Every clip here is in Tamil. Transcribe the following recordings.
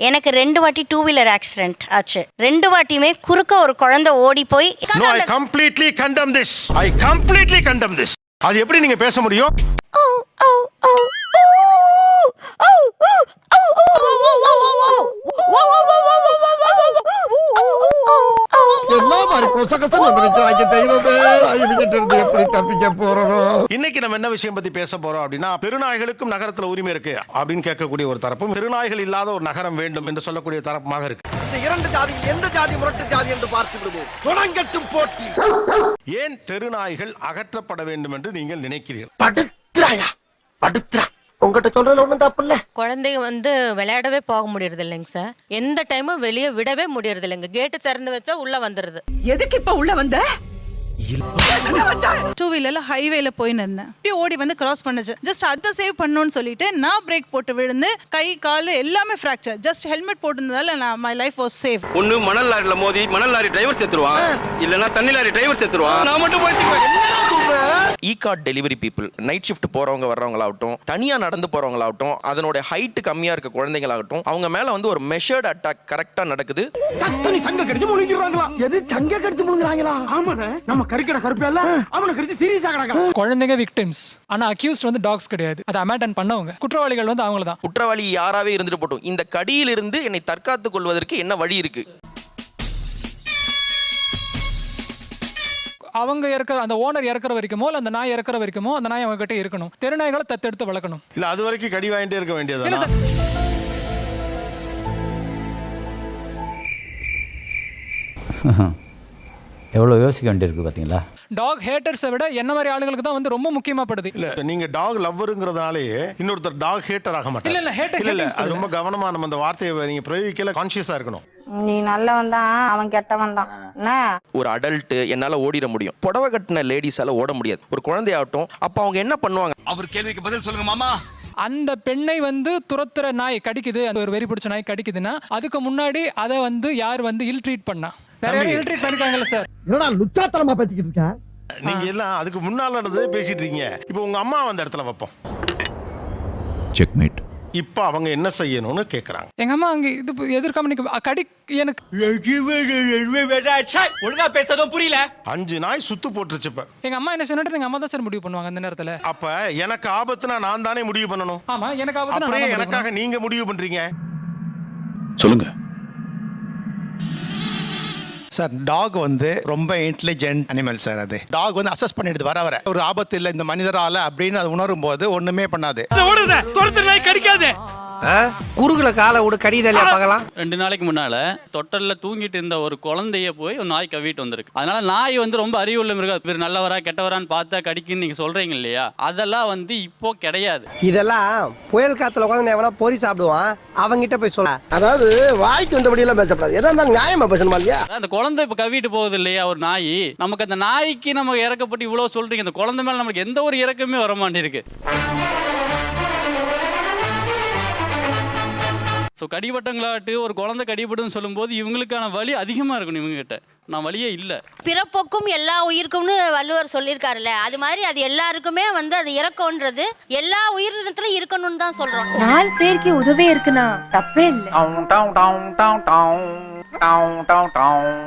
எனக்கு 2 வாட்டி 2 வீலர் ஆக்சிடென்ட் ஆச்சு. 2 வாட்டியுமே குறுக்க ஒரு குழந்தை ஓடி போய் I completely condemn this. I completely condemn this. அது எப்படி நீங்க பேச முடியும்? இன்னைக்கு நம்ம என்ன விஷயம் பத்தி பேச போறோம் அப்படின்னா, தெருநாய்களுக்கும் நகரத்துல உரிமை இருக்கு அப்படின்னு கேட்கக்கூடிய ஒரு தரப்பும், தெருநாய்கள் இல்லாத ஒரு நகரம் வேண்டும் என்று சொல்லக்கூடிய தரப்புமாக இருக்கு. இந்த இரண்டு ஜாதியில் எந்த ஜாதி முரட்டு ஜாதி என்று பார்த்து விடுவோம். தொடங்கட்டும் போட்டி. ஏன் தெருநாய்கள் அகற்றப்பட வேண்டும் என்று நீங்கள் நினைக்கிறீர்கள்? படுத்துறாயா படுத்துறா. உங்ககிட்ட சொல்றதுல ஒண்ணும் தப்பு இல்ல. குழந்தைங்க விளையாடவே போக முடியறது இல்லைங்க சார். எந்த டைமும் வெளியே விடவே முடியறது இல்லைங்க. கேட்டு திறந்து வச்சா உள்ள வந்துருது. எதுக்கு இப்ப உள்ள வந்த? 2 வீலர்ல ஹைவேல போயின்னு இருந்தேன். அப்படியே ஓடி வந்து கிராஸ் பண்ணுச்சு. ஜஸ்ட் அதை சேவ் பண்ணணும்னு சொல்லிட்டு நான் பிரேக் போட்டு விழுந்து கை கால் எல்லாமே ஃப்ராக்சர். ஜஸ்ட் ஹெல்மெட் போட்டிருந்ததால நான் மை லைஃப் வாஸ் சேவ். ஒன்னு மணல் லாரில மோதி மணல் லாரி டிரைவர் செத்துருவான், இல்லனா தண்ணி லாரி டிரைவர் செத்துருவான். நான் மட்டும் போயிடுவேன். இ-கார்ட் டெலிவரி பீப்புள், நைட் ஷிஃப்ட் போறவங்க வர்றவங்களாகட்டும், தனியா நடந்து போறவங்களாகட்டும், அதனோட ஹைட் கம்மியா இருக்க குழந்தைங்களாகட்டும், அவங்க மேல ஒரு மெஷர்ட் அட்டாக் கரெக்டா நடக்குது. சத்தனி சங்க கடிச்சு முழுங்கிடுறாங்களா? எது சங்க கடிச்சு முழுங்குறாங்களா? ஆமாண்ணே, நம்ம கறிக்கடை கருப்பியல்ல அவனை கடிச்சு சீரியஸ் ஆகறாங்க. குழந்தைங்க விக்டிம்ஸ், ஆனா அக்யூஸ்ட் டாக்ஸ் கிடையாது. அதை அமேண்டன் பண்ணவங்க. குற்றவாளிகள் அவங்கள தான். குற்றவாளி யாராவே இருந்துட்டு போட்டும், இந்த கடியிலிருந்து என்னை தற்காத்துக் கொள்வதற்கு என்ன வழி இருக்கு? அவங்க அந்த ஓனர் இறக்குற வரைக்குமோ இல்ல அந்த நாய் இறக்குற வரைக்குமோ அந்த நாய் அவங்க கிட்ட இருக்கணும். தெருநாய்களை தத்தெடுத்து வளர்க்கணும். இல்ல அது வரைக்கும் கடி வாங்கிட்டே இருக்க வேண்டியது. எவ்வளவு யோசிக்க வேண்டியிருக்கு பாத்தீங்களா? டாக் ஹேட்டர்ஸை விட என்ன மாதிரி ஆளுங்களுக்கு தான் ரொம்ப முக்கியமாப்படுது. இல்ல நீங்க டாக் லவ்வருங்கிறதுனாலே இன்னொருத்தர் டாக் ஹேட்டர் ஆக மாட்டாங்க. இல்ல ஹேட்டர் இல்ல அது ரொம்ப கவனமா நம்ம அந்த வார்த்தையை நீங்க பிரயோகிக்கல, கான்ஷியஸா இருக்கணும். நீ நல்லவன் தான், அவன் கெட்டவன் தான். ஒரு அடல்ட் என்னால ஓடிட முடியும், புடவை கட்டின லேடிஸால ஓட முடியாது. ஒரு குழந்தையாகட்டும், அப்ப அவங்க என்ன பண்ணுவாங்க? அவர் கேள்விக்கு பதில் சொல்லுங்க மாமா. அந்த பெண்ணை துரத்துற நாய் கடிக்குது, அந்த ஒரு வெறி பிடிச்ச நாய் கடிக்குதுன்னா அதுக்கு முன்னாடி அதை யார் இல் ட்ரீட் பண்ணா? வேற யாரும் இல் ட்ரீட் பண்ணிருக்காங்கல்ல சார்? என்னடா லுச்சாத்தனமா பேசிக்கிட்டு இருக்க? நீங்க எல்லாம் அதுக்கு முன்னால நடந்ததே பேசிட்டு இருக்கீங்க. இப்போ உங்க அம்மா அந்த இடத்துல வைப்போம். செக்மேட். இப்ப அவங்க என்ன செய்யணும்னு கேக்குறாங்க. எங்க அம்மா அங்க எதிர்காம கடி எனக்கு ஒழுங்கா பேசதும் புரியல. 5 நாய் சுத்து போட்டுருச்சு. இப்ப எங்க அம்மா என்ன சொன்னா எங்க அம்மா தான் சார் முடிவு பண்ணுவாங்க அந்த நேரத்துல. அப்ப எனக்கு ஆபத்துனா நான் தானே முடிவு பண்ணணும். ஆமா, எனக்கு ஆபத்துனா அப்படியே எனக்காக நீங்க முடிவு பண்றீங்க. சொல்லுங்க சார். டாக் ரொம்ப இன்டெலிஜென்ட் அனிமல் சார். அது டாக் அசஸ் பண்ணிடுது வர வர ஒரு ஆபத்து இல்லை இந்த மனிதரால அப்படின்னு அது உணரும் போது ஒண்ணுமே பண்ணாது. கடிக்காது. குறுகுல காலை விட கடிதலையா பார்க்கலாம். 2 நாளைக்கு முன்னால தொட்டல்ல தூங்கிட்டு இருந்த ஒரு குழந்தைய போய் ஒரு நாய் கவிட்டு வந்திருக்கு. அதனால நாய் ரொம்ப அறிவுள்ள மிருகம். இவர் நல்லவரா கெட்டவரான்னு பார்த்தா கடிக்குன்னு நீங்க சொல்றீங்க இல்லையா? அதெல்லாம் இப்போ கிடையாது. இதெல்லாம் புயல் காத்துல உட்காந்து எவனா பொறி சாப்பிடுவான், அவங்கிட்ட போய் சொல்ல. அதாவது வாய்க்கு வந்தபடி எல்லாம் பேசப்படாது. எதா இருந்தாலும் நியாயமா பேசணுமா இல்லையா? அந்த குழந்தை இப்ப கவிட்டு போகுது இல்லையா ஒரு நாய். நமக்கு அந்த நாய்க்கு நம்ம இறக்கப்பட்டு இவ்வளவு சொல்றீங்க, அந்த குழந்தை மேல நமக்கு எந்த ஒரு இறக்கமே வர மாட்டேருக்கு. ஸோ கடிபட்டங்களாட்டு ஒரு குழந்தை கடிபட்டுன்னு சொல்லும்போது இவங்களுக்கான வலி அதிகமாக இருக்கணும். இவங்க கிட்ட நான் வலியே இல்லை. பிறப்போக்கும் எல்லா உயிருக்கும்னு வள்ளுவர் சொல்லியிருக்காருல்ல, அது மாதிரி அது எல்லாருக்குமே அது இறக்கம்ன்றது எல்லா உயிரினத்திலும் இருக்கணும்னு தான் சொல்றோம். 4 பேருக்கு உதவி இருக்குன்னா தப்பே இல்லை.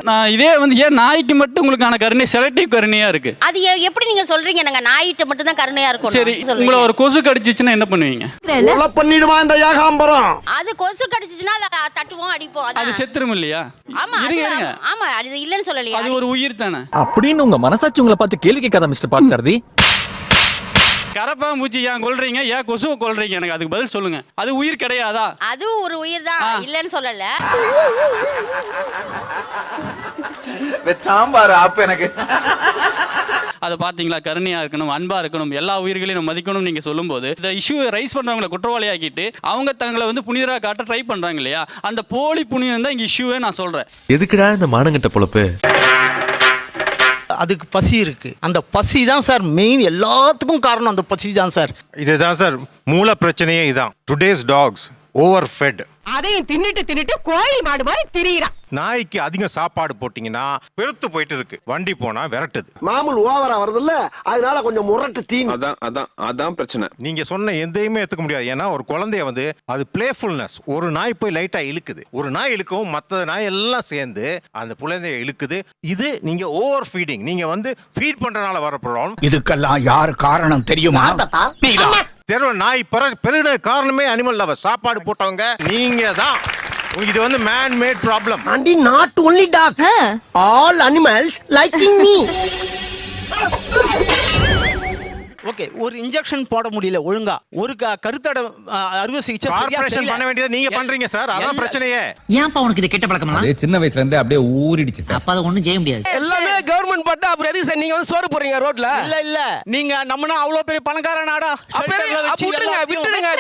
நான் இதே ஏன் நாய்க்கு மட்டும் உங்களுக்கான கருணை செலக்டிவ் கருணையா இருக்கு? அது எப்படி நீங்க சொல்றீங்க? நாங்க நாயிட்ட மட்டும் தான் கருணையா இருக்கும். சரி, உங்களை ஒரு கொசு கடிச்சிச்சுன்னா என்ன பண்ணுவீங்க? கொலை பண்ணிடுமா இந்த ஏகாம்பரம்? அது கொசு கடிச்சிச்சுன்னா தட்டுவோம், அடிப்போம். அது செத்துரும் இல்லையா? ஆமா, ஆமா, அது இல்லன்னு சொல்லலையா? அது ஒரு உயிர் தானே. அப்படின்னு உங்க மனசாட்சி உங்களை பார்த்து கேள்வி கேட்காத மிஸ்டர் பார்த்தசாரதி? கரப்பா மூச்சி ஏன் கொல்றீங்க, ஏன் கொசுவை கொல்றீங்க? எனக்கு அதுக்கு பதில் சொல்லுங்க. அது உயிர் கிடையாதா? அது ஒரு உயிர் தான், இல்லன்னு சொல்லல. சாம்பார் அப்ப எனக்கு அதை பாத்தீங்களா? கருணையா இருக்கணும், அன்பா இருக்கணும், எல்லா உயிர்களையும் மதிக்கணும் நீங்க சொல்லும்போது இந்த இஷ்யூ ரைஸ் பண்றவங்களை குற்றவாளியாக்கிட்டு அவங்க தங்களை புனிதரா காட்ட ட்ரை பண்றாங்க இல்லையா? அந்த போலி புனிதம் தான் இங்க இஷ்யூவே நான் சொல்றேன். எதுக்குடா இந்த மானங்கட்ட பொழப்பு? அதுக்கு பசி இருக்கு. அந்த பசி தான் சார் மெயின். எல்லாத்துக்கும் காரணம் அந்த பசி தான் சார். இதுதான் சார் மூல பிரச்சனையே. இதான் டுடேஸ் டாக்ஸ் ஓவர் ஃபெட். அதையும் தின்னுட்டு கோயில் மாடு மாதிரி திரியிறான். நாய்க்கு அதிக சாப்பாடு போட்டீங்கன்னா பெருத்து போயிட்டு இருக்கு, வண்டி போனா விரட்டுது. மாமூல் ஓவரா வருதுல்ல, அதனால கொஞ்சம் முரட்டு தீனி. அதான் பிரச்சனை. நீங்க சொன்ன எதையுமே ஏத்துக்க முடியாது. ஏன்னா ஒரு குழந்தைய வந்து அது பிளேஃபுல்னஸ். ஒரு நாய் போய் லைட்டா இழுக்குது, ஒரு நாய் இழுக்கவும் மற்ற நாய் எல்லாம் சேர்ந்து அந்த குழந்தைய இழுக்குது. இது நீங்க ஓவர் ஃபீடிங். நீங்க வந்து ஃபீட் பண்றதுனால வர ப்ராப்ளம். இதுக்கெல்லாம் யார் காரணம் தெரியுமா? நாய் பெருகின காரணமே அனிமல் லவர். சாப்பாடு போட்டவங்க நீங்க தான். இது வந்து man made problem. And not only dog, all animals liking me. Okay, ஒரு இன்ஜெக்ஷன் போட முடியல ஒழுங்கா, ஒரு கருத்தடை அறுவை சிகிச்சை கார்ப்பரேஷன் பண்ண வேண்டியது நீங்க பண்றீங்க சார். அதான் பிரச்சனையே. ஏன்ப்பா உனக்கு இது கெட்ட பழக்கமா? சின்ன வயசுல இருந்து அப்படியே ஊறிடுச்சு சார். அப்ப அத ஒண்ணும் செய்ய முடியாது. எல்லாமே கவர்மெண்ட் பட்டா அப்புறம் எதுக்கு சார் நீங்க வந்து சோறு போறீங்க ரோட்ல? இல்ல நீங்க நம்மனா அவ்வளவு பெரிய பணக்கார நாடா. விட்டுடுங்க.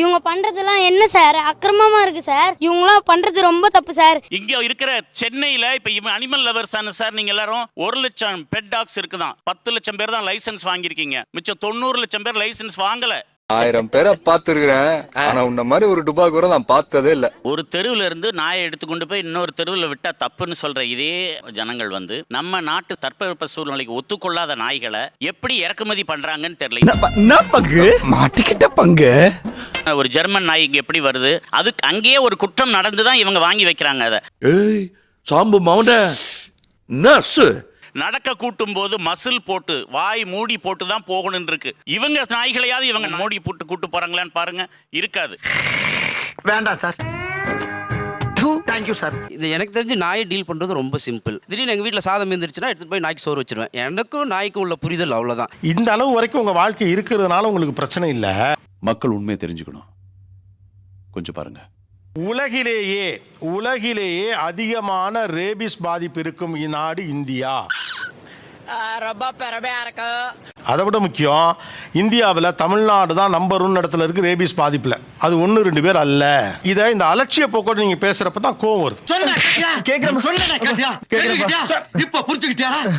இவங்க பண்றதெல்லாம் என்ன சார் அக்கிரமமா இருக்கு சார். இவங்களாம் பண்றது ரொம்ப தப்பு சார். இங்க இருக்கிற சென்னையில இப்ப அனிமல் லவர்ஸ் ஆன சார் நீங்க எல்லாரும் 1 லட்சம் பெட் டாக்ஸ் இருக்குதான். 10 லட்சம் பேர் தான் லைசன்ஸ் வாங்கியிருக்கீங்க. மிச்சம் 90 லட்சம் பேர் லைசன்ஸ் வாங்கல. 1000 பேரை பார்த்துருக்கிறேன், ஆனா உன்ன மாதிரி ஒரு டுபா கூட நான் பார்த்ததே இல்ல. ஒரு தெருவுல இருந்து நாயை எடுத்துக்கொண்டு போய் இன்னொரு தெருவுல விட்டா தப்புன்னு சொல்ற இதே ஜனங்கள் வந்து நம்ம நாட்டு தட்பவெப்ப சூழ்நிலைக்கு ஒத்துக்கொள்ளாத நாய்களை எப்படி இறக்குமதி பண்றாங்கன்னு தெரியல. மாட்டிக்கிட்ட பங்கு. ஒரு ஜெர்மன் நாய் இங்க எப்படி வருது? அதுக்கு அங்கேயே ஒரு குற்றம் நடந்துதான் இவங்க வாங்கி வைக்கிறாங்க. அதை சாம்பு மவுண்ட நர்ஸ் நடக்க கூட்டும் போது மசில் போட்டு வாய் மூடி போட்டு தான் போகணும் இருக்கு. இவங்க நாய்களையாவது இவங்க மூடி போட்டு கூட்டு போறாங்களான்னு பாருங்க. இருக்காது. வேண்டாம் சார். Thank you sir. இது எனக்கு தெரிஞ்சு நாயை டீல் பண்றது ரொம்ப சிம்பிள். திடீர்னு எங்க வீட்டுல சாதம் இருந்துச்சுன்னா எடுத்துட்டு போய் நாய்க்கு சோறு வச்சிருவேன். எனக்கும் நாய்க்கும் உள்ள புரிதல் அவ்வளவுதான். இந்த அளவு வரைக்கும் உங்க வாழ்க்கை இருக்கிறதுனால உங்களுக்கு பிரச்சனை இல்ல. மக்கள் உண்மையை தெரிஞ்சுக்கணும். கொஞ்சம் பாருங்க. உலகிலேயே அதிகமான ரேபிஸ் பாதிப்பு இருக்கும் நாடு இந்தியா. அதை விட முக்கியம், இந்தியாவில் தமிழ்நாடு தான் நம்பர் 1 இடத்துல இருக்கு ரேபிஸ் பாதிப்புல. அது 1-2 பேர் அல்ல. இதை இந்த அலட்சிய போக்கோடு நீங்க பேசுறப்ப தான் கோவம் வருது.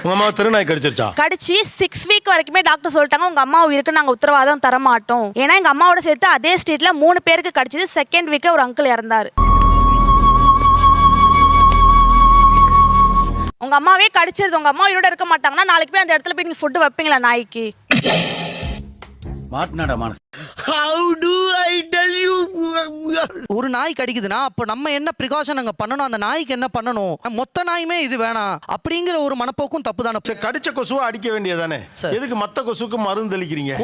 உங்க அம்மா தெருநாய் கடிச்சிருச்சா? கடிச்சு 6 வீக் வரைக்குமே டாக்டர் சொல்லிட்டாங்க உங்க அம்மா உயிருக்கு நாங்க உத்தரவாதம் தர மாட்டோம். ஏன்னா எங்க அம்மாவோட சேர்த்து அதே ஸ்ட்ரீட்ல 3 பேருக்கு கடிச்சது. செகண்ட் வீக் ஒரு அங்கிள் இறந்தாரு. உங்க அம்மாவே கடிச்சிருது. உங்க அம்மா உயிரோட இருக்க மாட்டாங்கன்னா நாளைக்கு போய் அந்த இடத்துல போய் நீங்க ஃபுட் வைப்பீங்களா நாய்க்கு? ஒரு நாய் கடிக்குதுன்னா அப்ப நம்ம என்ன பிரிகாஷன் அங்க பண்ணணும், அந்த நாய்க்கு என்ன பண்ணணும்? மொத்த நாயுமே இது வேணாம் அப்படிங்கிற ஒரு மனப்போக்கும் தப்பு தானே. கடிச்ச கொசுவை அடிக்க வேண்டியதானே? எதுக்கு மத்த கொசுக்கு மருந்து தெளிக்கிறீங்க?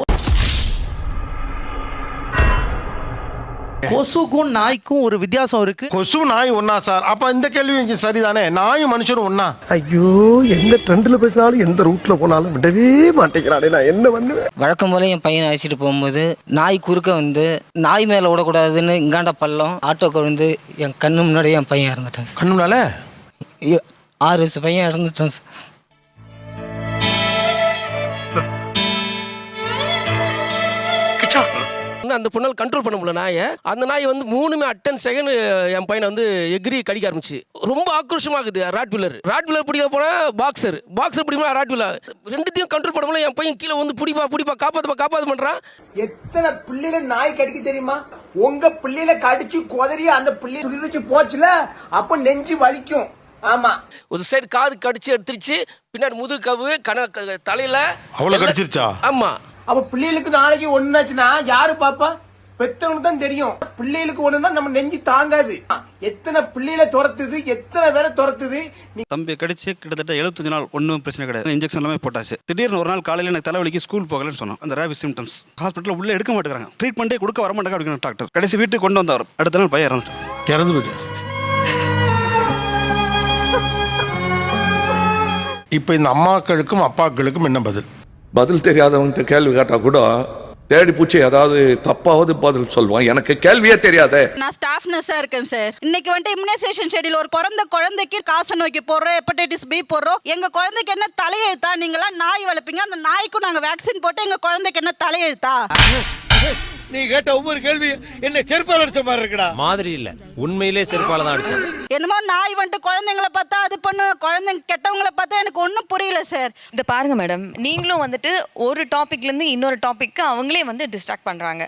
கொசுக்கும் நாய்க்கும் ஒரு வித்தியாசம் இருக்கு. கொசு நாய் ஒன்னா சார்? அப்ப இந்த கேள்வி சரிதானே? நாயும் மனுஷனும் ஒன்னா? ஐயோ, எந்த ட்ரெண்ட்ல பேசினாலும் எந்த ரூட்ல போனாலும் விடவே மாட்டேங்கிறானே, நான் என்ன பண்ணுவேன்? வழக்கம் போல என் பையனை அழைச்சிட்டு போகும்போது நாய் குறுக்க வந்து நாய் மேல விடக்கூடாதுன்னு இங்காண்ட பள்ளம் ஆட்டோக்கு வந்து என் கண்ணு முன்னாடியே என் பையன் இறந்துட்டான். கண்ணுனால 6 வயசு பையன் இறந்துட்டான் சார். அந்த பொண்ணால் கண்ட்ரோல் பண்ண முடியல நாயை. அந்த நாய் வந்து 3 அட்டன் செகண்ட் என் பையனை வந்து எகிரி கடிக்க ஆரம்பிச்சு. ரொம்ப ஆக்ரோஷமாகுது. ராட்வீலர் பிடிக்க போனா பாக்ஸர் பிடிக்கணும். ராட்வீலர் ரெண்டுத்தையும் கண்ட்ரோல் பண்ண முடியல. என் பையன் கீழே வந்து பிடிப்பா காப்பாத்து பண்றான். எத்தனை பிள்ளைல நாய் கடிக்க தெரியுமா? உங்க பிள்ளைல கடிச்சு கொதறி அந்த பிள்ளைய துளி வச்சு போச்சுல, அப்ப நெஞ்சு வலிக்கும். ஆமா, ஒரு சைடு காது கடிச்சு எடுத்துருச்சு, பின்னாடி முதுகு கவு தலையில அவ்வளவு கடிச்சிருச்சா? ஆமா. அப்ப பிள்ளைகளுக்கு நாளைக்கு ஒண்ணுச்சுன்னா யாரு பாப்பா? பெத்தவனுக்கு தான் தெரியும். பிள்ளைகளுக்கு ஒண்ணுன்னா நம்ம நெஞ்சு தாங்காது. எத்தனை பிள்ளைகளை துரத்துது, எத்தனை பேரை துரத்துது. தம்பி கடிச்சு கிட்டத்தட்ட 75 நாள் ஒன்றும் பிரச்சனை கிடையாது. இன்ஜெக்ஷன் எல்லாமே போட்டாச்சு. திடீர்னு ஒரு நாள் காலையில் எனக்கு தலைவலிக்கு ஸ்கூல் போகலன்னு சொன்னோம். அந்த ரேபிஸ் சிம்டம்ஸ் ஹாஸ்பிட்டலில் உள்ள எடுக்க மாட்டேங்கிறாங்க. ட்ரீட்மெண்ட்டே கொடுக்க வர மாட்டாங்க அப்படிங்கிற டாக்டர். கடைசி வீட்டுக்கு கொண்டு வந்தவர். அடுத்த நாள் பையன் இறந்து போயிட்டு. இப்போ இந்த அம்மாக்களுக்கும் அப்பாக்களுக்கும் என்ன பதில்? பதில் தெரியாதவன்கிட்ட கேள்வி கேட்டா கூட தேடி பூச்சி ஏதாவது தப்பாவது பதில் சொல்லுவான். எனக்கு கேள்வியே தெரியாது. நான் ஸ்டாஃப் நர்ஸா இருக்கேன் சார். இன்னைக்கு வந்துட்டு இம்யூனைசேஷன் ஷெட்யூல் ஒரு பிறந்த குழந்தைக்கு காச நோய்க்கு போடுறோம், ஹெப்படைட்டிஸ் பி போடுறோம். எங்க குழந்தைக்கு என்ன தலையெழுத்தா? நீங்களாம் நாய் வளர்ப்பீங்க, அந்த நாய்க்கும் நாங்க வேக்சின் போட்டு எங்க குழந்தைக்கு என்ன தலையெழுத்தா? நீ கேட்ட ஒவ்வொரு கேள்வி என்ன செருப்பால் அடிச்ச மாதிரி இருக்குடா. மாதிரி இல்ல, உண்மையிலே செருப்பால தான் அடிச்சது. என்னமோ நாய் வந்துட்டு குழந்தைங்களை பார்த்தா அது பண்ணு, குழந்தைங்க கெட்டவங்களை பார்த்தா எனக்கு ஒன்றும் புரியல சார். இந்த பாருங்க மேடம், நீங்களும் வந்துட்டு ஒரு டாபிக்ல இருந்து இன்னொரு டாபிக்கு அவங்களே வந்து டிஸ்ட்ராக்ட் பண்றாங்க.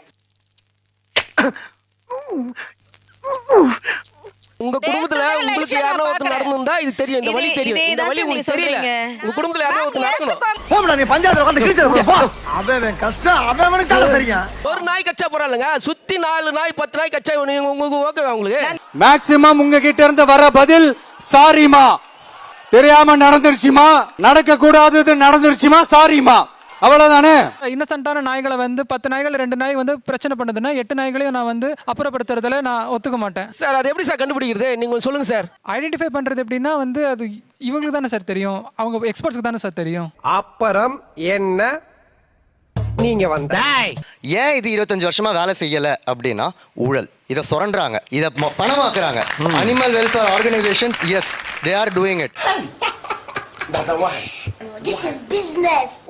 உங்க குடும்பத்துல உங்களுக்கு யாரோ ஒருத்தர் நடந்துருந்தா இது தெரியும், இந்த வழி தெரியும். இந்த வழி உங்களுக்கு தெரியல. உங்க குடும்பத்துல யாரோ ஒருத்தர் நடக்கணும். நீ பஞ்சாயத்துல வந்து கிழிச்சு போ. அவன் கஷ்டம் அவனுக்கு தெரியும். ஒரு நாய் கச்சா போறாங்க, சுத்தி 4 நாய் 10 நாய் கச்சா உங்களுக்கு ஓகே உங்களுக்கு? மேக்ஸிமம் உங்ககிட்ட இருந்து வர பதில் சாரிமா, தெரியாம நடந்துருச்சுமா, நடக்க கூடாதது நடந்துருச்சுமா, சாரிமா, அவ்வளவுதானே. இன்னசென்ட்டான நாய்களை வந்து 10 நாய்கள் 2 நாய் வந்து பிரச்சனை பண்ணுதுன்னா 8 நாய்களையும் நான் வந்து அப்புறப்படுத்துறதுல நான் ஒத்துக்க மாட்டேன் சார். அது எப்படி சார் கண்டுபிடிக்கிறது? நீங்க சொல்லுங்க சார். ஐடென்டிஃபை பண்றது எப்படின்னா வந்து அது இவங்களுக்கு தானே சார் தெரியும், அவங்க எக்ஸ்பர்ட்ஸ்க்கு தானே சார் தெரியும். அப்புறம் என்ன நீங்க வந்த ஏன் இது 25 வருஷமா வேலை செய்யல அப்படின்னா ஊழல். இதை சுரண்டுறாங்க, இதை பணமாக்குறாங்க. Animal welfare organisations, yes they are doing it.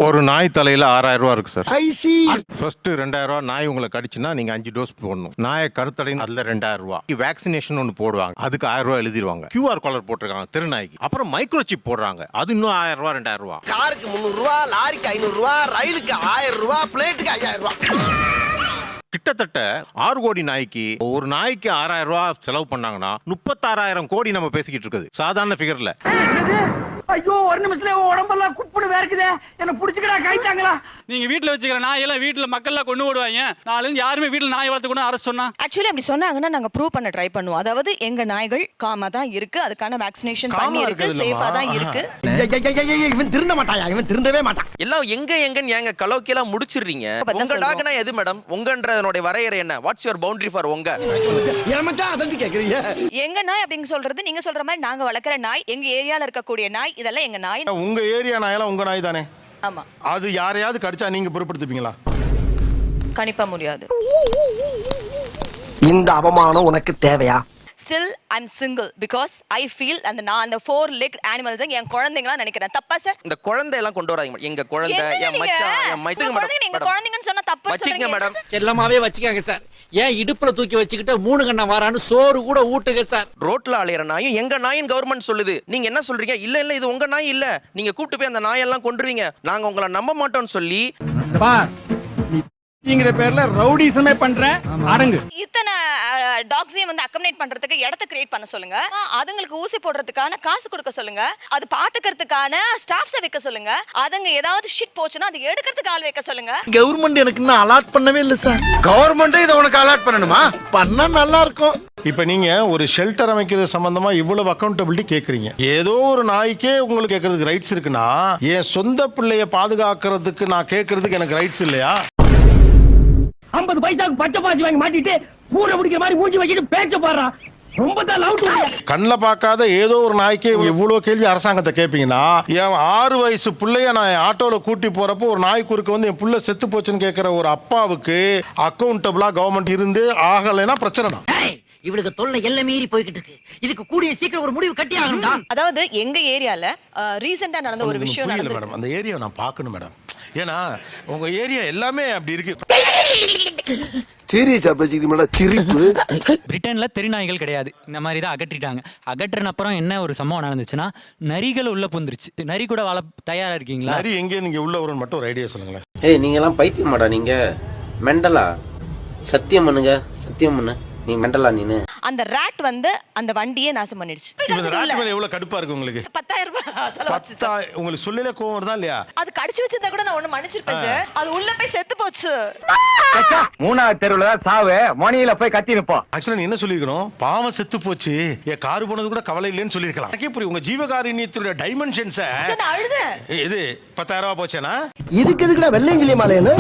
ஒரு நாய் தலையில 6000 ரூபா இருக்கு சார். ஃபர்ஸ்ட் 2000 ரூபா நாய் உங்களை கடிச்சுன்னா நீங்க 5 டோஸ் போடணும். நாயை கருத்தடை அதுல 2000 ரூபா. வேக்சினேஷன் ஒன்று போடுவாங்க, அதுக்கு 1000 ரூபா எழுதிடுவாங்க. QR காலர் போட்டிருக்காங்க திருநாய்க்கு. அப்புறம் மைக்ரோ சிப் போடுறாங்க, அது இன்னும் 1000 ரூபா 2000 ரூபா. காருக்கு 300 ரூபா, லாரிக்கு 500 ரூபா, ரயிலுக்கு 1000 ரூபா, பிளேட்டுக்கு 5000 ரூபா. கிட்டத்தட்ட 6 கோடி நாய்க்கு ஒரு நாய்க்கு 6000 ரூபா செலவு பண்ணாங்கன்னா 36,000 கோடி நம்ம பேசிக்கிட்டு இருக்குது. சாதாரண ஃபிகர்ல. ஐயோ ஒரு நிமிஷத்துல உடம்பெல்லாம் குப்புடு வேர்க்குதே, என்ன புடிச்சுக்கடா கைத்தாங்களா. நீங்க வீட்டுல வச்சுக்கிற நாய் எல்லாம் வீட்டுல மக்கள்லாம் கொண்டு ஓடுவாங்க. நாளைக்கு யாருமே வீட்டுல நாய் வளர்த்துக்கணும் அரசு சொன்னா. ஆக்சுவலி அப்படி சொன்னாங்கன்னா நாங்க ப்ரூவ் பண்ண ட்ரை பண்ணுவோம். அதாவது எங்க நாய்கள் காமா தான் இருக்கு, அதுக்கான வேக்சினேஷன் பண்ணி இருக்கு, சேஃபா தான் இருக்கு. இவன் திருந்த மாட்டாயா, இவன் திருந்தவே மாட்டான். எல்லாம் எங்கன்னு ஏங்க கலோக்கியெல்லாம் முடிச்சிடுறீங்க? உங்க டாக்னா எது மேடம்? உங்கன்றதனுடைய வரையறை என்ன? வாட்ஸ் யுவர் பவுண்டரி ஃபார் உங்க? எங்க நாய் அப்படிங்க சொல்றது நீங்க சொல்ற மாதிரி நாங்க வளர்க்குற நாய், எங்க ஏரியால இருக்கக்கூடிய நாய், இதெல்லாம் எங்க நாய். உங்க ஏரியா நாயெல்லாம் உங்க நாய் தானே? ஆமா. அது யாரையாவது கடிச்சா நீங்க பொறுப்படுத்துப்பீங்களா? கணிப்பா முடியாது. இந்த அவமானம் உனக்கு தேவையா? Still I'm single because I feel அந்த 4-legged animals என் குழந்தைங்களா நினைக்கிறேன். தப்பா சார்? இந்த குழந்தை எல்லாம் கொண்டு வராதீங்க. எங்க குழந்தை, என் மச்சான், என் மைத்துங்க மேடம். நீங்க குழந்தைங்கன்னு சொன்னா தப்பு வச்சிங்க மேடம். செல்லமாவே வச்சுக்கங்க சார். ஏன் இடுப்புல தூக்கி வச்சுக்கிட்டு 3 கண்ணா வாரான்னு சோறு கூட ஊட்டுங்க சார். ரோட்ல அலையற நாய் எங்க நாயின் கவர்மெண்ட் சொல்லுது. நீங்க என்ன சொல்றீங்க? இல்ல இது உங்க நாய் இல்ல, நீங்க கூப்பிட்டு போய் அந்த நாயெல்லாம் கொன்றுவீங்க, நாங்க உங்களை நம்ப மாட்டோம்னு சொல்லி நீங்கிற பேர்ல ரவுடிசமே பண்ற அடங்கு. இத்தனை டாக்ஸையும் வந்து அக்கமடேட் பண்றதுக்கு இடத்தை கிரியேட் பண்ண சொல்லுங்க. அதுங்களுக்கு ஊசி போடுறதுக்கான காசு கொடுக்க சொல்லுங்க. அது பாத்துக்கிறதுக்கான ஸ்டாஃப்ஸை வைக்க சொல்லுங்க. அதுங்க ஏதாவது ஷிட் போச்சுன்னா அது எடுக்கிறதுக்கு ஆள் வைக்க சொல்லுங்க. கவர்மெண்ட் எனக்கு இன்னும் அலாட் பண்ணவே இல்ல சார். கவர்மெண்டே இதை உனக்கு அலாட் பண்ணணுமா? பண்ணா நல்லா இருக்கும். இப்ப நீங்க ஒரு ஷெல்டர் அமைக்கிறது சம்பந்தமா இவ்வளவு அக்கௌண்டபிலிட்டி கேக்குறீங்க. ஏதோ ஒரு நாய்க்கே உங்களுக்கு கேட்கறதுக்கு ரைட்ஸ் இருக்குன்னா என் சொந்த பிள்ளைய பாதுகாக்கிறதுக்கு நான் கேட்கறதுக்கு எனக்கு ரைட்ஸ் இல்லையா? 50 பைசாக்கு பச்சை பாசி வாங்கி மாட்டிட்டு பூனை பிடிக்கிற மாதிரி மூஞ்சி வச்சுட்டு பேச்ச பாடுறா. ரொம்ப தான் லவுட். கண்ணில் பார்க்காத ஏதோ ஒரு நாய்க்கே இவ்வளவு கேள்வி அரசாங்கத்தை கேட்பீங்கன்னா, என் 6 வயசு பிள்ளைய நான் ஆட்டோல கூட்டி போறப்போ ஒரு நாய் குறுக்க வந்து என் புள்ள செத்து போச்சுன்னு கேட்கிற ஒரு அப்பாவுக்கு அக்கௌண்டபிளா கவர்மெண்ட் இருந்து ஆகலைன்னா பிரச்சனை தான். இவளுக்கு தொல்லை எல்லாம் மீறி போய்கிட்டு இருக்கு. இதுக்கு கூடிய சீக்கிரம் ஒரு முடிவு கட்டி ஆகணும்டா. அதாவது எங்க ஏரியால ரீசெண்டா நடந்த ஒரு விஷயம் நடந்தது மேடம். அந்த ஏரியா நான் பார்க்கணும் மேடம். ஏன்னா உங்க ஏரியா எல்லாமே அப்படி இருக்கு. பிரிட்டன்ல தெருநாய்கள் கிடையாது, இந்த மாதிரி தான் அகற்றிட்டாங்க. அகற்றின அப்புறம் என்ன ஒரு சம்பவம் நடந்துச்சுன்னா நரிகள் உள்ள புந்துருச்சு. நரி கூட வாழ தயாரா இருக்கீங்களா? நரி எங்கே நீங்க உள்ள வரும்னு மட்டும் ஒரு ஐடியா சொல்லுங்களேன். ஏய் நீங்க எல்லாம் பைத்தியம் மாடா, நீங்க மெண்டலா? சத்தியம் பண்ணுங்க, சத்தியம் பண்ணு. நீ மெண்டலா? நீனு அந்த ராட் வந்து அந்த வண்டியே நாசம் பண்ணிடுச்சு. இந்த ராட் மேல எவ்வளவு கடுப்பா இருக்கு உங்களுக்கு? 10,000 ரூபாய் செலவாச்சு சார். உங்களுக்கு சொல்லல கோவம் வருதா இல்லையா? அது கடிச்சு வச்சிருந்தா கூட நான் ஒண்ணு மன்னிச்சிருப்பேன் சார். அது உள்ள போய் செத்து போச்சு. 3வது தெருவுல சாவு மணியில போய் கத்தி நிப்போம். ஆக்சுவலா நீ என்ன சொல்லிருக்கணும்? பாவம் செத்து போச்சு, என் கார் போனது கூட கவலை இல்லைன்னு சொல்லிருக்கலாம். எனக்கே புரியும் உங்க ஜீவகாருண்யத்தோட டைமென்ஷன்ஸ. இது 10,000 ரூபாய் போச்சேனா? இதுக்கு எதுக்குடா வெள்ளையங்கிலி மாலைன்னு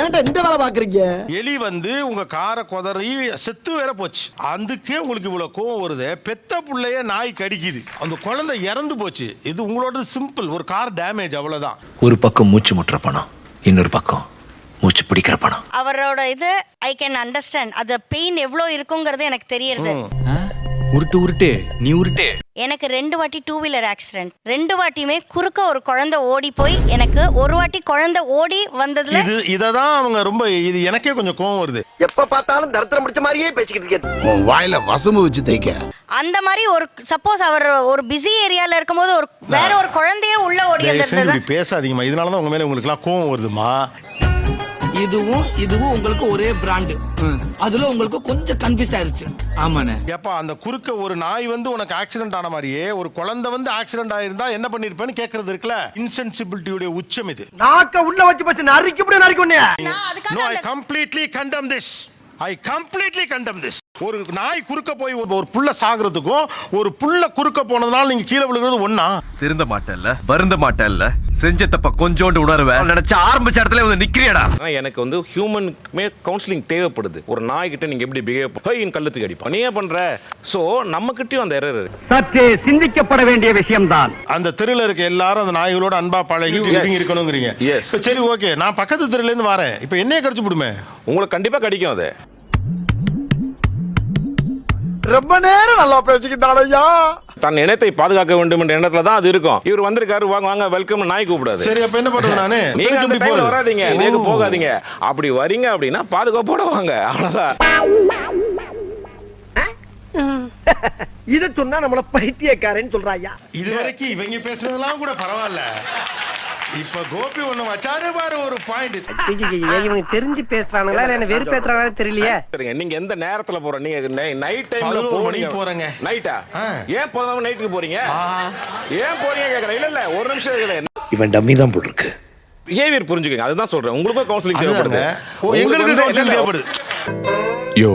ஏன்டா இந்த வேலை பாக்குறீங்க? எலி வந்து உங்க காரை கொதறி செத்து வேற போச்சு, அதுக்கே உங்களுக்கு இவ்வளவு கோவம் வருது. பெத்த புள்ளைய நாய் கடிக்குது, அந்த குழந்தை இறந்து போச்சு. இது உங்களோட சிம்பிள் ஒரு கார் டேமேஜ், அவ்வளவுதான். ஒரு பக்கம் மூச்சு முட்டுற பணம், இன்னொரு பக்கம் மூச்சு பிடிக்கிற பணம். அவரோட இது ஐ கேன் அண்டர்ஸ்டாண்ட். அது பெயின் எவ்வளவு இருக்குங்கிறது எனக்கு தெரியுது. உருட்டு நீ உருட்டு. எனக்கு 2 வாட்டி 2 வீலர் ஆக்சிடென்ட். 2 வாட்டியுமே குறுக்க ஒரு குழந்தை ஓடி போய் எனக்கு ஒரு வாட்டி குழந்தை ஓடி வந்ததுல இததான் அவங்க ரொம்ப இது எனக்கே கொஞ்சம் கோவம் வருது. எப்ப பார்த்தாலும் தரத்திரம் பிடிச்ச மாதிரியே பேசிக்கிட்டு இருக்கே. வாயில வசம்பு வச்சு தேய்க்க. அந்த மாதிரி ஒரு சப்போஸ் அவர் ஒரு பிஸி ஏரியால இருக்கும்போது ஒரு வேற ஒரு குழந்தையே உள்ள ஓடி வந்தது. பேசாதீங்கம்மா, இதனாலதான் உங்க மேல உங்களுக்கு எல்லாம் கோவம் வருதுமா. இதுவும் உங்களுக்கு ஒரே பிராண்ட். அதுல உங்களுக்கு கொஞ்சம் கன்ஃபியூஸ் ஆயிருச்சு. ஆமாண்ணே. ஏப்பா அந்த குறுக்க ஒரு நாய் வந்து உனக்கு ஆக்சிடென்ட் ஆன மாதிரியே ஒரு குழந்தை வந்து ஆக்சிடென்ட் ஆயிருந்தா என்ன பண்ணிருப்பேன்னு கேக்குறது இருக்குல்ல, இன்சென்சிபிலிட்டியோட உச்சம் இது. நாக்க உள்ள வச்சு பச்சு நறுக்கி இப்படி நறுக்கி உன்னைய. No, I completely condemn this. I completely condemn this. ஒரு நாய் குறுக்க போய் ஒரு புள்ள சாகிறதுக்கும் ஒரு புள்ள குறுக்க போனதுனால நீங்க கீழே விழுகிறது ஒண்ணா? திருந்த மாட்டேல்ல, வருந்த மாட்டேல்ல, செஞ்ச தப்ப கொஞ்சோண்டு உணர்வேன் நினைச்ச ஆரம்பிச்ச இடத்துல வந்து நிக்கிறியடா. எனக்கு வந்து ஹியூமனுக்குமே கவுன்சிலிங் தேவைப்படுது. ஒரு நாய் கிட்ட நீங்க எப்படி பிஹேவ் பண்ண கள்ளத்துக்கு அடிப்பா நீ ஏன் பண்ற? சோ நம்ம கிட்டயும் அந்த எரர் சற்றே சிந்திக்கப்பட வேண்டிய விஷயம்தான். அந்த தெருல இருக்க எல்லாரும் அந்த நாய்களோட அன்பா பழகி இருக்கணுங்கிறீங்க. சரி ஓகே, நான் பக்கத்து தெருல இருந்து வரேன், இப்ப என்னைய கடிச்சு விடுமே? உங்களுக்கு கண்டிப்பா கடிக்கும். அது ரொம்ப நேரம் நல்லா பேசிக்கிட்டாலையா. தன் இனத்தை பாதுகாக்க வேண்டும் என்ற எண்ணத்துல தான் அது இருக்கும். இவர் வந்திருக்காரு, வாங்க வாங்க வெல்கம் நாய் கூப்பிடாது. சரி அப்ப என்ன பண்றது? நானு நீங்க அந்த டைம்ல வராதீங்க, நீங்க போகாதீங்க. அப்படி வரீங்க அப்படின்னா பாதுகாப்போட வாங்க, அவ்வளவுதான். இத சொன்னா நம்மள பைத்தியக்காரன்னு சொல்றாயா. இதுவரைக்கும் இவங்க பேசுனதெல்லாம் கூட பரவாயில்ல, இப்ப கோபி ஒண்ணு வச்சாரு பாரு ஒரு பாயிண்ட். இவங்க தெரிஞ்சு பேசுறாங்களா இல்ல வெறுப்பு பேசுறாங்களா தெரியலையே. நீங்க எந்த நேரத்துல போற? நீங்க நைட் டைம்ல 11 மணிக்கு போறீங்க. நைட்டா? ஏன் 11 நைட்டுக்கு போறீங்க? ஏன் போறீங்க கேக்குறேன். இல்ல ஒரு நிமிஷம் இருக்குது. இவன் டம்மி தான் போட்டுருக்கு. பிஹேவியர் புரிஞ்சுக்கங்க, அதுதான் சொல்றேன். உங்களுக்கும் கவுன்சிலிங் தேவைப்படுது. எங்களுக்கு கவுன்சிலிங் தேவைப்படுது. யோ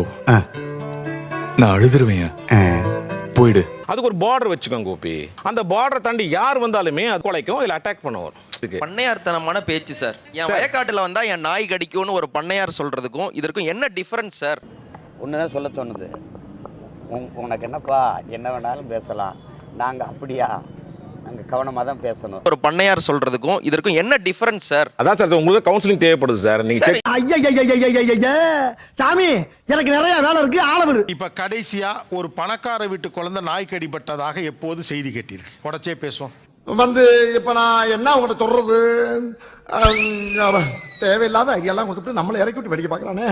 நான் அழுதுருவேன், போயிடு. அதுக்கு ஒரு பார்டர் வச்சுக்கோங்க கோபி. அந்த பார்டரை தாண்டி யார் வந்தாலுமே அது கொலைக்கும் இல்ல அட்டாக் பண்ண வரும். பண்ணையார்த்தனமான பேச்சு சார். என் வயக்காட்டுல வந்தா என் நாய் கடிக்கும்னு ஒரு பண்ணையார் சொல்றதுக்கும் இதற்கும் என்ன டிஃபரன்ஸ் சார்? ஒண்ணுதான் சொல்ல தோணுது, உனக்கு என்னப்பா என்ன வேணாலும் பேசலாம், நாங்க அப்படியா, நாங்க கவனமா தான் பேசணும். ஒரு பண்ணையார் சொல்றதுக்கும் இதற்கும் என்ன டிஃபரன்ஸ் சார்? அதான் சார் உங்களுக்கு கவுன்சிலிங் தேவைப்படுது சார். நீங்க சாமி எனக்கு நிறைய வேலை இருக்கு, ஆளவர். இப்ப கடைசியா ஒரு பணக்கார வீட்டு குழந்தை நாய் கடிபட்டதாக எப்போது செய்தி கேட்டீர்கள்? உடச்சே பேசுவோம். வந்து இப்ப நான் என்ன உங்கள்கிட்ட சொல்றது, தேவையில்லாத ஐடியாலாம் கொடுத்துட்டு நம்மளை இறக்கி விட்டு வெடிக்க பாக்குறானே.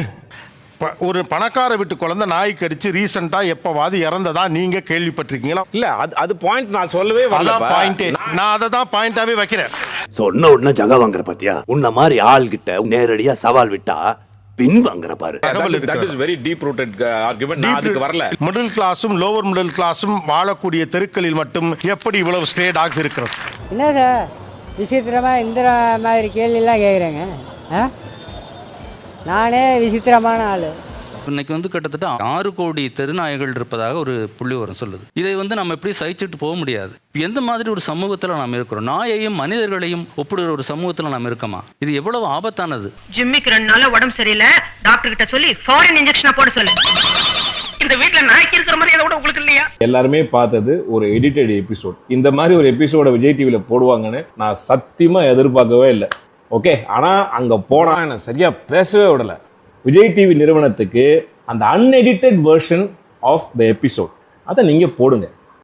ஒரு பணக்கார வீட்டு குழந்தை நாய் கடிச்சு ரீசெண்டா எப்பவாது இறந்ததா நீங்க கேள்விப்பட்டிருக்கீங்களா? இல்ல அது பாயிண்ட் நான் சொல்லவே வரல. பாயிண்ட் நான் அதை தான் பாயிண்டாவே வைக்கிறேன். சொன்ன உடனே ஜகா வாங்குற பாத்தியா? உன்ன மாதிரி ஆள் கிட்ட நேரடியா சவால் விட்டா பின் வாங்குற பாரு. That is very deep rooted argument. நான் அதுக்கு வரல. மிடில் கிளாஸும் லோவர் மிடில் கிளாஸும் வாழக்கூடிய தெருக்களில் மட்டும் எப்படி இவ்வளவு ஸ்டே டாக்ஸ் இருக்கிறது? என்ன சார் விசித்திரமா இந்த மாதிரி கேள்வி எல்லாம் கேக்குறேங்க? நானே விசித்திரமான ஆளு. இன்னைக்கு வந்து கிட்டத்தட்ட 6 கோடி தெருநாய்கள் இருப்பதாக ஒரு புள்ளி வரும் சொல்லுது. இதை வந்து நம்ம எப்படி சகிச்சுட்டு போக முடியாது. எந்த மாதிரி ஒரு சமூகத்தில் நாம் இருக்கிறோம்? நாயையும் மனிதர்களையும் ஒப்பிடுற ஒரு சமூகத்தில் நாம் இருக்கமா? இது எவ்வளவு ஆபத்தானது. ஜிம்மிக்கு 2 நாள் உடம்பு சரியில்லை, டாக்டர் கிட்ட சொல்லி ஃபாரின் இன்ஜெக்ஷனா போட சொல்லு. இந்த வீட்ல நாய்க்கு இருக்கிற மாதிரி அதை விட உங்களுக்கு இல்லையா? எல்லாருமே பார்த்தது ஒரு எடிட்டட் எபிசோட். இந்த மாதிரி ஒரு எபிசோட விஜய் டிவில போடுவாங்கன்னு நான் சத்தியமா எதிர்பார்க்கவே இல்லை. ஓகே, ஆனா அங்க போனா என்ன சரியா பேசவே விடல. விஜய் டிவி நிறுவனத்துக்கு அந்த unedited version of the episode அதை நீங்க போடுங்க.